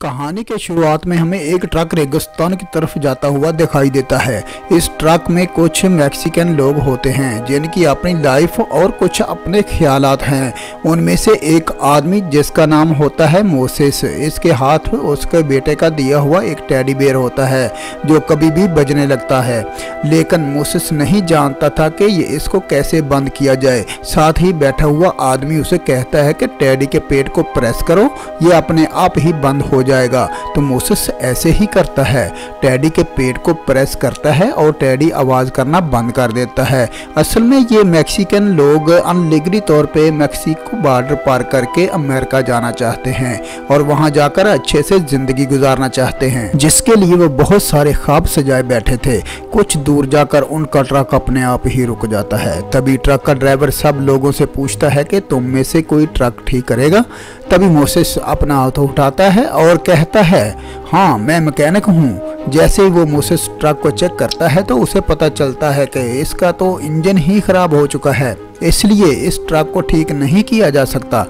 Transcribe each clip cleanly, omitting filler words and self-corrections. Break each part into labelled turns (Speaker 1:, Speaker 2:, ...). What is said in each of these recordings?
Speaker 1: कहानी के शुरुआत में हमें एक ट्रक रेगिस्तान की तरफ जाता हुआ दिखाई देता है। इस ट्रक में कुछ मैक्सिकन लोग होते हैं जिनकी अपनी लाइफ और कुछ अपने ख्यालात हैं। उनमें से एक आदमी जिसका नाम होता है मोसेस, इसके हाथ में उसके बेटे का दिया हुआ एक टेडी बेयर होता है जो कभी भी बजने लगता है, लेकिन मोसेस नहीं जानता था कि ये इसको कैसे बंद किया जाए। साथ ही बैठा हुआ आदमी उसे कहता है कि टेडी के पेट को प्रेस करो, ये अपने आप ही बंद हो जाएगा। तो मोसेस ऐसे ही करता है, टेडी के पेट को प्रेस करता है और टेडी आवाज करना बंद कर देता है। असल में ये मैक्सिकन लोग अनलीगली तौर पे मैक्सिको बॉर्डर पार करके अमेरिका जाना चाहते हैं और वहां जाकर अच्छे से जिंदगी गुजारना चाहते हैं, जिसके लिए वो बहुत सारे ख्वाब सजाए बैठे थे। कुछ दूर जाकर उनका ट्रक अपने आप ही रुक जाता है। तभी ट्रक का ड्राइवर सब लोगों से पूछता है कि तुम में से कोई ट्रक ठीक करेगा। तभी मोसेस अपना हाथ उठाता है और कहता है, हाँ मैं मैकेनिक हूँ। जैसे ही वो मोसेस ट्रक को चेक करता है तो उसे पता चलता है कि इसका तो इंजन ही खराब हो चुका है, इसलिए इस ट्रक को ठीक नहीं किया जा सकता।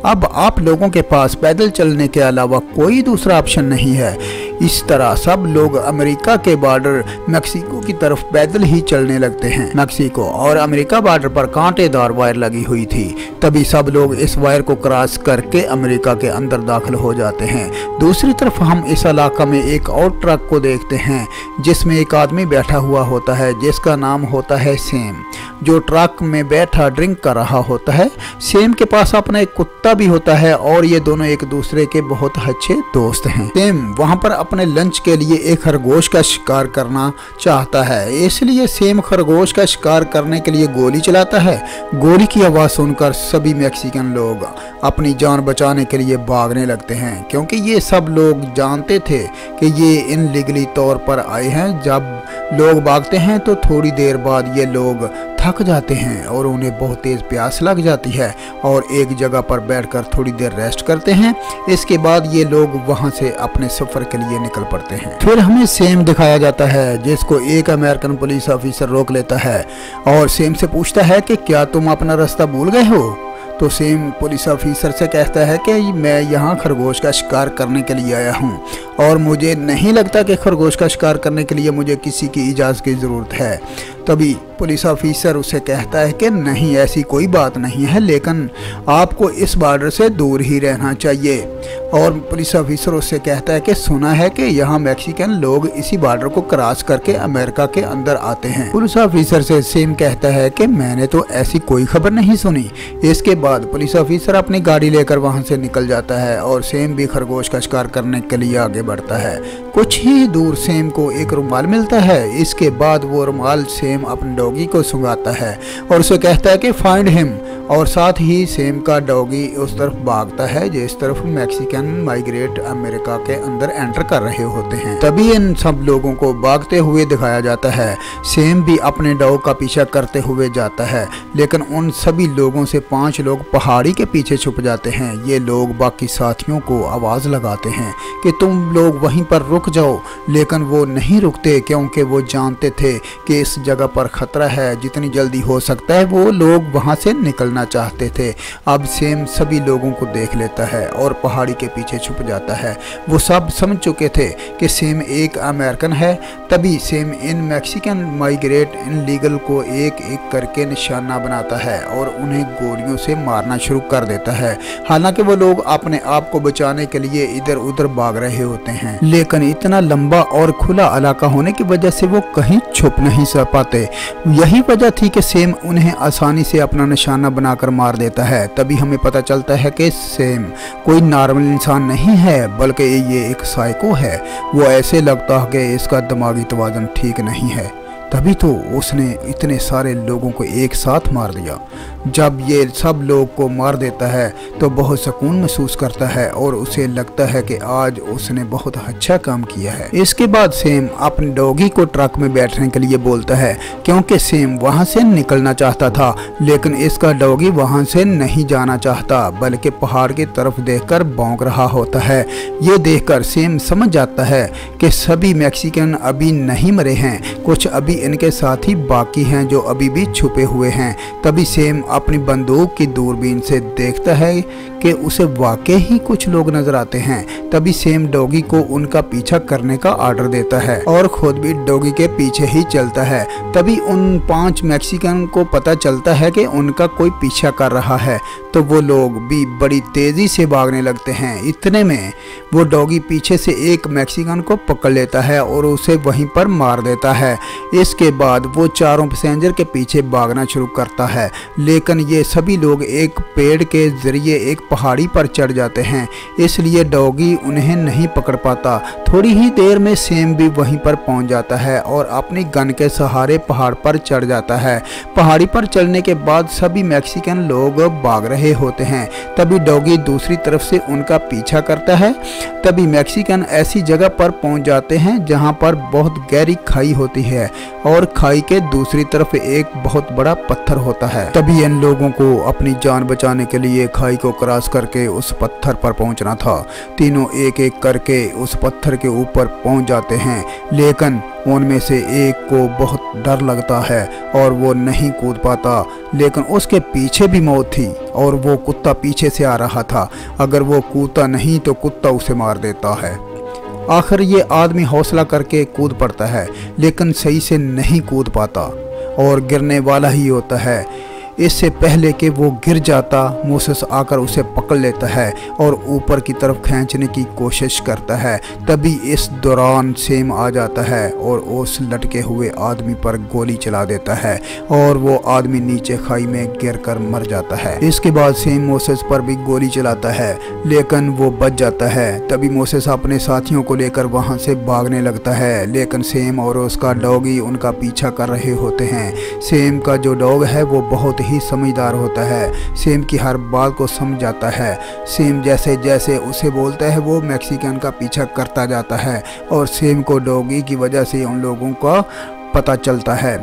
Speaker 1: अब आप लोगों के पास पैदल चलने के अलावा कोई दूसरा ऑप्शन नहीं है। इस तरह सब लोग अमेरिका के बॉर्डर मैक्सिको की तरफ पैदल ही चलने लगते हैं। मैक्सिको और अमेरिका बॉर्डर पर कांटेदार वायर लगी हुई थी। तभी सब लोग इस वायर को क्रॉस करके अमेरिका के अंदर दाखिल हो जाते हैं। दूसरी तरफ हम इस इलाका में एक और ट्रक को देखते हैं जिसमें एक आदमी बैठा हुआ होता है जिसका नाम होता है सेम, जो ट्रक में बैठा ड्रिंक कर रहा होता है। सेम के पास अपना एक कुत्ता भी होता है और ये दोनों एक दूसरे के बहुत अच्छे दोस्त हैं। सेम वहां पर अपने लंच के लिए एक खरगोश का शिकार करना चाहता है, इसलिए सेम खरगोश का शिकार करने के लिए गोली चलाता है। गोली की आवाज़ सुनकर सभी मैक्सिकन लोग अपनी जान बचाने के लिए भागने लगते हैं, क्योंकि ये सब लोग जानते थे कि ये इनलीगली तौर पर आए हैं। जब लोग भागते हैं तो थोड़ी देर बाद ये लोग थक जाते हैं और उन्हें बहुत तेज प्यास लग जाती है और एक जगह पर बैठकर थोड़ी देर रेस्ट करते हैं। इसके बाद ये लोग वहां से अपने सफर के लिए निकल पड़ते हैं। फिर हमें सेम दिखाया जाता है जिसको एक अमेरिकन पुलिस ऑफिसर रोक लेता है और सेम से पूछता है कि क्या तुम अपना रास्ता भूल गए हो। तो सेम पुलिस ऑफिसर से कहता है कि मैं यहाँ खरगोश का शिकार करने के लिए आया हूँ और मुझे नहीं लगता कि खरगोश का शिकार करने के लिए मुझे किसी की इजाज़त की ज़रूरत है। तभी पुलिस ऑफिसर उसे कहता है कि नहीं, ऐसी कोई बात नहीं है, लेकिन आपको इस बॉर्डर से दूर ही रहना चाहिए। और पुलिस ऑफिसर उससे कहता है कि सुना है कि यहाँ मैक्सिकन लोग इसी बॉर्डर को क्रॉस करके अमेरिका के अंदर आते हैं। पुलिस ऑफिसर से सेम कहता है कि मैंने तो ऐसी कोई खबर नहीं सुनी। इसके बाद पुलिस ऑफिसर अपनी गाड़ी लेकर वहाँ से निकल जाता है और सेम भी खरगोश का शिकार करने के लिए आगे बढ़ता है। कुछ ही दूर सेम को एक रुमाल मिलता है। इसके बाद वो रुमाल सेम अपने डॉगी को सुंघाता है और उसे कहता है कि फाइंड हिम, और साथ ही सेम का डॉगी उस तरफ भागता है जिस तरफ मैक्सिकन माइग्रेट अमेरिका के अंदर एंटर कर रहे होते हैं। तभी इन सब लोगों को भागते हुए दिखाया जाता है। सेम भी अपने डॉग का पीछा करते हुए जाता है, लेकिन उन सभी लोगों से 5 लोग पहाड़ी के पीछे छुप जाते हैं। ये लोग बाकी साथियों को आवाज़ लगाते हैं कि तुम लोग वहीं पर रुक जाओ, लेकिन वो नहीं रुकते क्योंकि वो जानते थे कि इस जगह पर खतरा है। जितनी जल्दी हो सकता है वो लोग वहाँ से निकलना चाहते थे। अब सेम सभी लोगों को देख लेता है और पहाड़ी के पीछे छुप जाता है। वो सब समझ चुके थे कि सेम एक अमेरिकन है। तभी same in Mexican migrate illegal को एक एक करके निशाना बनाता है और उन्हें गोलियों से मारना शुरू कर देता है। हालांकि वो लोग अपने आप को बचाने के लिए इधर उधर भाग रहे होते हैं, लेकिन इतना लंबा और खुला इलाका होने की वजह से वो कहीं छुप नहीं सक पाते। यही वजह थी कि सेम उन्हें आसानी से अपना निशाना बनाकर मार देता है। तभी हमें पता चलता है कि सेम कोई नॉर्मल इंसान नहीं है, बल्कि ये एक साइको है। वो ऐसे लगता है कि इसका दिमागी तवाज़ुन ठीक नहीं है, तभी तो उसने इतने सारे लोगों को एक साथ मार दिया। जब ये सब लोग को मार देता है तो बहुत सुकून महसूस करता है और उसे लगता है कि आज उसने बहुत अच्छा काम किया है। इसके बाद सेम अपने डॉगी को ट्रक में बैठने के लिए बोलता है, क्योंकि सेम वहां से निकलना चाहता था, लेकिन इसका डॉगी वहां से नहीं जाना चाहता, बल्कि पहाड़ की तरफ देखकर भौंक रहा होता है। ये देखकर सेम समझ जाता है कि सभी मैक्सिकन अभी नहीं मरे हैं, कुछ अभी इनके साथ ही बाकी हैं जो अभी भी छुपे हुए हैं। तभी सेम अपनी बंदूक की दूरबीन से देखता है कि उसे वाकई ही कुछ लोग नजर आते हैं। तभी सेम डॉगी को उनका पीछा करने का ऑर्डर देता है और खुद भी डॉगी के पीछे ही चलता है। तभी उन 5 मैक्सिकन को पता चलता है कि उनका कोई पीछा कर रहा है, तो वो लोग भी बड़ी तेजी से भागने लगते हैं। इतने में वो डॉगी पीछे से एक मैक्सिकन को पकड़ लेता है और उसे वहीं पर मार देता है। इसके बाद वो चारों पैसेंजर के पीछे भागना शुरू करता है, लेकिन ये सभी लोग एक पेड़ के जरिए एक पहाड़ी पर चढ़ जाते हैं, इसलिए डॉगी उन्हें नहीं पकड़ पाता। थोड़ी ही देर में सेम भी वहीं पर पहुंच जाता है और अपनी गन के सहारे पहाड़ पर चढ़ जाता है। पहाड़ी पर चढ़ने के बाद सभी मैक्सिकन लोग भाग रहे होते हैं। तभी डॉगी दूसरी तरफ से उनका पीछा करता है। तभी मैक्सिकन ऐसी जगह पर पहुंच जाते हैं जहां पर बहुत गहरी खाई होती है और खाई के दूसरी तरफ एक बहुत बड़ा पत्थर होता है। तभी इन लोगों को अपनी जान बचाने के लिए खाई को क्रॉस करके उस पत्थर पर पहुंचना था। तीनों एक एक करके उस पत्थर के ऊपर पहुंच जाते हैं, लेकिन उनमें से एक को बहुत डर लगता है और वो नहीं कूद पाता। लेकिन उसके पीछे भी मौत थी और वो कुत्ता पीछे से आ रहा था। अगर वो कूदता नहीं तो कुत्ता उसे मार देता है। आखिर ये आदमी हौसला करके कूद पड़ता है, लेकिन सही से नहीं कूद पाता और गिरने वाला ही होता है। इससे पहले कि वो गिर जाता, मोसेस आकर उसे पकड़ लेता है और ऊपर की तरफ खींचने की कोशिश करता है। तभी इस दौरान सेम आ जाता है और उस लटके हुए आदमी पर गोली चला देता है और वो आदमी नीचे खाई में गिरकर मर जाता है। इसके बाद सेम मोसेस पर भी गोली चलाता है, लेकिन वो बच जाता है। तभी मोसेस अपने साथियों को लेकर वहाँ से भागने लगता है, लेकिन सेम और उसका डॉगी उनका पीछा कर रहे होते हैं। सेम का जो डॉग है वो बहुत ही समझदार होता है, सेम की हर बात को समझ जाता है। सेम जैसे जैसे उसे बोलता है वो मैक्सिकन का पीछा करता जाता है और सेम को डॉगी की वजह से उन लोगों का पता चलता है।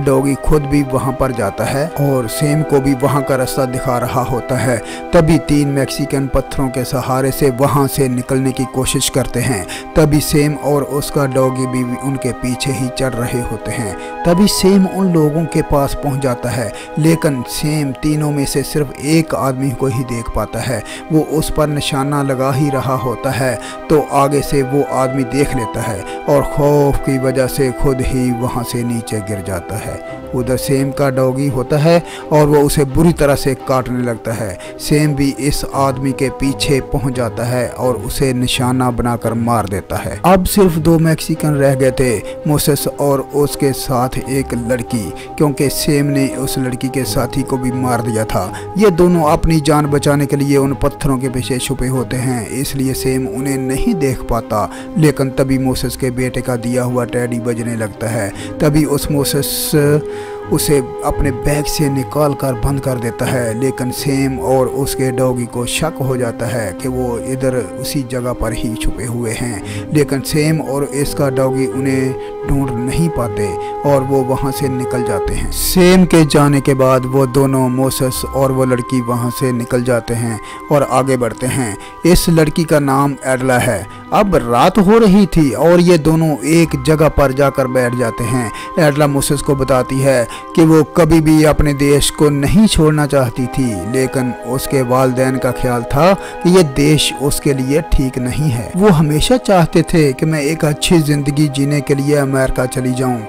Speaker 1: डॉगी खुद भी वहां पर जाता है और सेम को भी वहां का रास्ता दिखा रहा होता है। तभी 3 मैक्सिकन पत्थरों के सहारे से वहां से निकलने की कोशिश करते हैं। तभी सेम और उसका डॉगी भी उनके पीछे ही चढ़ रहे होते हैं। तभी सेम उन लोगों के पास पहुंच जाता है, लेकिन सेम तीनों में से सिर्फ एक आदमी को ही देख पाता है। वो उस पर निशाना लगा ही रहा होता है, तो आगे से वो आदमी देख लेता है और खौफ की वजह से खुद ही वहां से नीचे गिर जाता है। उधर सेम का डॉगी होता है और वो उसे बुरी तरह से काटने लगता है। सेम भी इस आदमी के पीछे पहुंच जाता है और उसे निशाना बनाकर मार देता है। अब सिर्फ 2 मैक्सिकन रह गए थे, मोसेस और उसके साथ एक लड़की, क्योंकि सेम ने उस लड़की के साथी को भी मार दिया था। ये दोनों अपनी जान बचाने के लिए उन पत्थरों के पीछे छुपे होते हैं, इसलिए सेम उन्हें नहीं देख पाता। लेकिन तभी मोसेस के बेटे का दिया हुआ टेडी बजने लगता है। तभी उस मोसेस उसे अपने बैग से निकाल कर बंद कर देता है, लेकिन सेम और उसके डॉगी को शक हो जाता है कि वो इधर उसी जगह पर ही छुपे हुए हैं। लेकिन सेम और इसका डॉगी उन्हें ढूंढ नहीं पाते और वो वहां से निकल जाते हैं। सेम के जाने के बाद वो दोनों, मोसेस और वो लड़की, वहां से निकल जाते हैं और आगे बढ़ते हैं। इस लड़की का नाम एडला है। अब रात हो रही थी और ये दोनों एक जगह पर जाकर बैठ जाते हैं। एडला मोसेस को बताती है कि वो कभी भी अपने देश को नहीं छोड़ना चाहती थी, लेकिन उसके वालिदैन का ख्याल था कि ये देश उसके लिए ठीक नहीं है। वो हमेशा चाहते थे कि मैं एक अच्छी ज़िंदगी जीने के लिए अमेरिका चली जाऊं,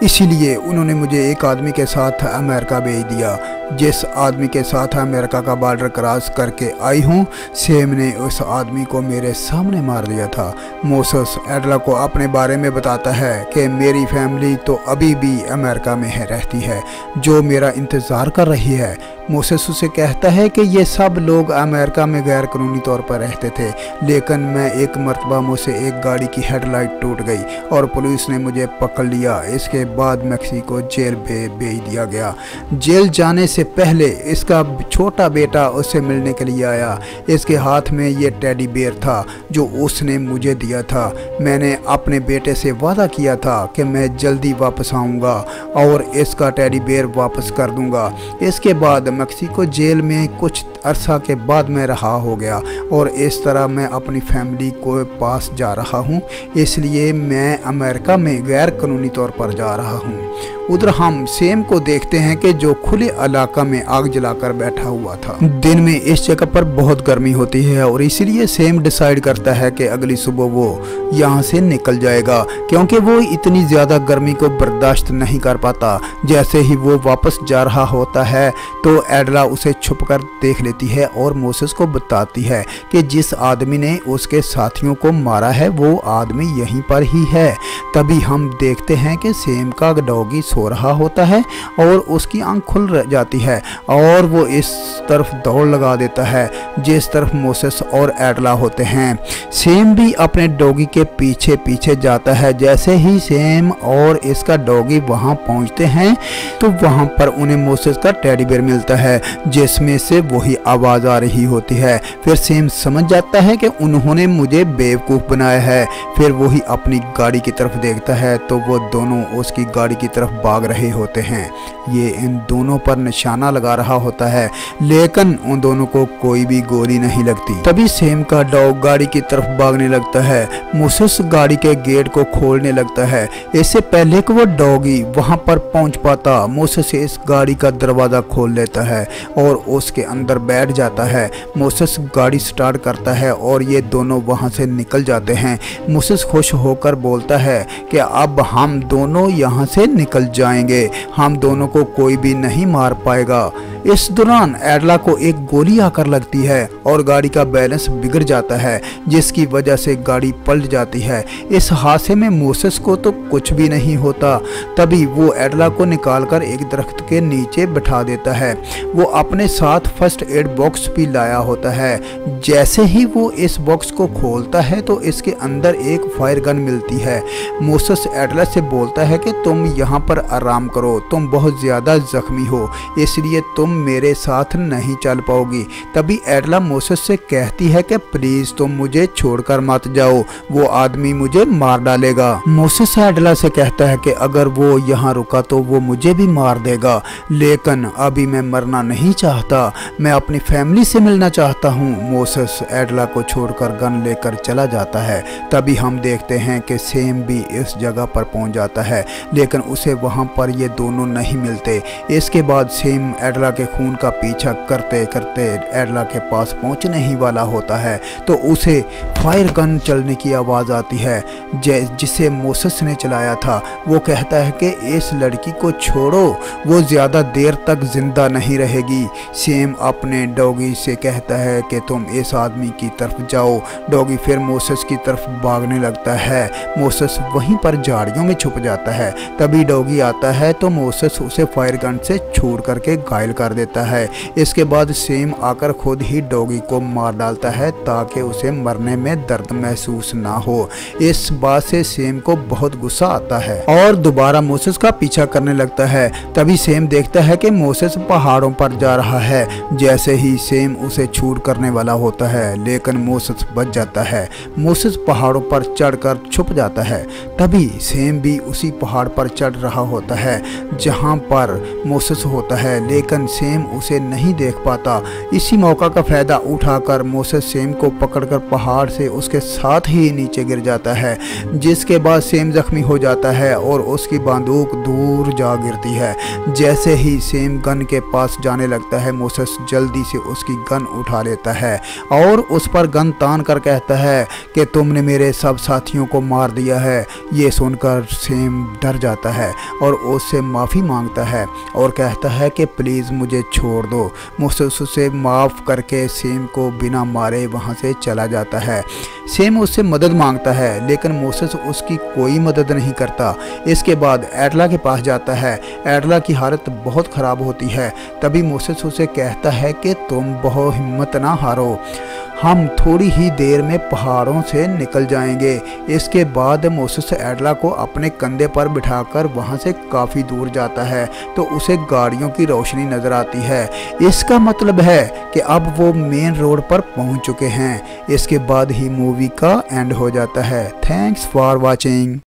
Speaker 1: इसीलिए उन्होंने मुझे एक आदमी के साथ अमेरिका भेज दिया। जिस आदमी के साथ अमेरिका का बॉर्डर क्रॉस करके आई हूँ, सेम ने उस आदमी को मेरे सामने मार दिया था। मोसेस एडला को अपने बारे में बताता है कि मेरी फैमिली तो अभी भी अमेरिका में रहती है, जो मेरा इंतज़ार कर रही है। मोसेस उसे कहता है कि ये सब लोग अमेरिका में गैर कानूनी तौर पर रहते थे, लेकिन मैं एक मरतबा मुझसे एक गाड़ी की हेडलाइट टूट गई और पुलिस ने मुझे पकड़ लिया। इसके बाद मेक्सिको जेल भेज दिया गया। जेल जाने से पहले इसका छोटा बेटा उससे मिलने के लिए आया। इसके हाथ में ये टेडी बेयर था जो उसने मुझे दिया था। मैंने अपने बेटे से वादा किया था कि मैं जल्दी वापस आऊँगा और इसका टेडी बेयर वापस कर दूँगा। इसके बाद मेक्सिको जेल में कुछ अरसा के बाद मैं रहा हो गया और इस तरह मैं अपनी फैमिली को पास जा रहा हूँ, इसलिए मैं अमेरिका में गैर कानूनी तौर पर जा रहा हूँ। उधर हम सेम को देखते हैं कि जो खुले इलाका में आग जलाकर बैठा हुआ था। दिन में इस जगह पर बहुत गर्मी होती है और इसीलिए सेम डिसाइड करता है कि अगली सुबह वो यहाँ से निकल जाएगा, क्योंकि वो इतनी ज़्यादा गर्मी को बर्दाश्त नहीं कर पाता। जैसे ही वो वापस जा रहा होता है तो एडला उसे छुपकर देख लेती है और मोसेस को बताती है कि जिस आदमी ने उसके साथियों को मारा है वो आदमी यहीं पर ही है। तभी हम देखते हैं कि सेम का डॉगी सो रहा होता है और उसकी आंख खुल जाती है और वो इस तरफ दौड़ लगा देता है जिस तरफ मोसेस और एडला होते हैं। सेम भी अपने डॉगी के पीछे पीछे जाता है। जैसे ही सेम और इसका डॉगी वहां पहुंचते हैं तो वहां पर उन्हें मोसेस का टेडी बेयर मिलता है जिसमें से वही आवाज़ आ रही होती है। फिर सेम समझ जाता है कि उन्होंने मुझे बेवकूफ़ बनाया है। फिर वही अपनी गाड़ी की तरफ देखता है तो वो दोनों उसकी गाड़ी की तरफ भाग रहे होते हैं। ये इन दोनों पर निशाना लगा रहा होता है लेकिन उन दोनों को कोई भी गोली नहीं लगती। तभी सेम का डॉग गाड़ी की तरफ भागने लगता है। मोसेस गाड़ी के गेट को खोलने लगता है। इससे पहले कि वो डॉगी वहां पर पहुंच पाता, मोसेस इस गाड़ी का दरवाज़ा खोल लेता है और उसके अंदर बैठ जाता है। मोसेस गाड़ी स्टार्ट करता है और ये दोनों वहां से निकल जाते हैं। मोसेस खुश होकर बोलता है कि अब हम दोनों यहाँ से निकल जाएंगे, हम दोनों को कोई भी नहीं मार पाएगा। इस दौरान एडला को एक गोली आकर लगती है और गाड़ी का बैलेंस बिगड़ जाता है जिसकी वजह से गाड़ी पलट जाती है। इस हादसे में मोसेस को तो कुछ भी नहीं होता। तभी वो एडला को निकालकर एक दरख्त के नीचे बिठा देता है। वो अपने साथ फर्स्ट एड बॉक्स भी लाया होता है। जैसे ही वो इस बॉक्स को खोलता है तो इसके अंदर एक फायर गन मिलती है। मोसेस एडला से बोलता है कि तुम यहाँ पर आराम करो, तुम बहुत ज़्यादा जख्मी हो इसलिए तुम मेरे साथ नहीं चल पाओगी। तभी एडला मोसेस से कहती है कि प्लीज तुम मुझे छोड़कर मत जाओ, वो आदमी मुझे मार डालेगा। मोसेस एडला से कहता है कि अगर वो यहाँ रुका तो वो मुझे भी मार देगा, लेकिन अभी मैं मरना नहीं चाहता, मैं अपनी फैमिली से मिलना चाहता हूँ। मोसेस एडला को छोड़कर गन लेकर चला जाता है। तभी हम देखते हैं कि सेम भी इस जगह पर पहुँच जाता है लेकिन उसे वहाँ पर ये दोनों नहीं मिलते। इसके बाद सेम एडला के खून का पीछा करते करते एडला के पास पहुंचने ही वाला होता है तो उसे फायर गन चलने की आवाज़ आती है जिसे मोसेस ने चलाया था। वो कहता है कि इस लड़की को छोड़ो, वो ज़्यादा देर तक जिंदा नहीं रहेगी। सेम अपने डॉगी से कहता है कि तुम इस आदमी की तरफ जाओ। डॉगी फिर मोसेस की तरफ भागने लगता है। मोसेस वहीं पर झाड़ियों में छुप जाता है। तभी डॉगी आता है तो मोसेस उसे फायर गन से छूट करके घायल कर देता है। इसके बाद सेम आकर खुद ही डॉगी को मार डालता है ताकि उसे मरने में दर्द महसूस ना हो। इस बात से सेम को बहुत गुस्सा आता है और दोबारा मोसेस का पीछा करने लगता है। तभी सेम देखता है कि मोसेस पहाड़ों पर जा रहा है। जैसे ही सेम उसे छूट करने वाला होता है लेकिन मोसेस बच जाता है। मोसेस पहाड़ों पर चढ़कर छुप जाता है। तभी सेम भी उसी पहाड़ पर चढ़ रहा होता है जहां पर मोसेस होता है लेकिन सेम उसे नहीं देख पाता। इसी मौका का फायदा उठाकर मोसेस सेम को पकड़कर पहाड़ से उसके साथ ही नीचे गिर जाता है जिसके बाद सेम जख्मी हो जाता है और उसकी बंदूक दूर जा गिरती है। जैसे ही सेम गन के पास जाने लगता है मोसेस जल्दी से उसकी गन उठा लेता है और उस पर गन तान कर कहता है कि तुमने मेरे सब साथियों को मार दिया है। ये सुनकर सेम डर जाता है और उससे माफ़ी मांगता है और कहता है कि प्लीज़ मुझे छोड़ दो। मोसेस उसे माफ़ करके सेम को बिना मारे वहाँ से चला जाता है। सेम उससे मदद मांगता है लेकिन मोसेस उसकी कोई मदद नहीं करता। इसके बाद एडला के पास जाता है। एडला की हालत बहुत ख़राब होती है। तभी मोसेस उसे कहता है कि तुम बहुत हिम्मत ना हारो, हम थोड़ी ही देर में पहाड़ों से निकल जाएंगे। इसके बाद मोसेस एडला को अपने कंधे पर बिठाकर वहां से काफ़ी दूर जाता है तो उसे गाड़ियों की रोशनी नज़र आती है। इसका मतलब है कि अब वो मेन रोड पर पहुंच चुके हैं। इसके बाद ही मूवी का एंड हो जाता है। Thanks for watching.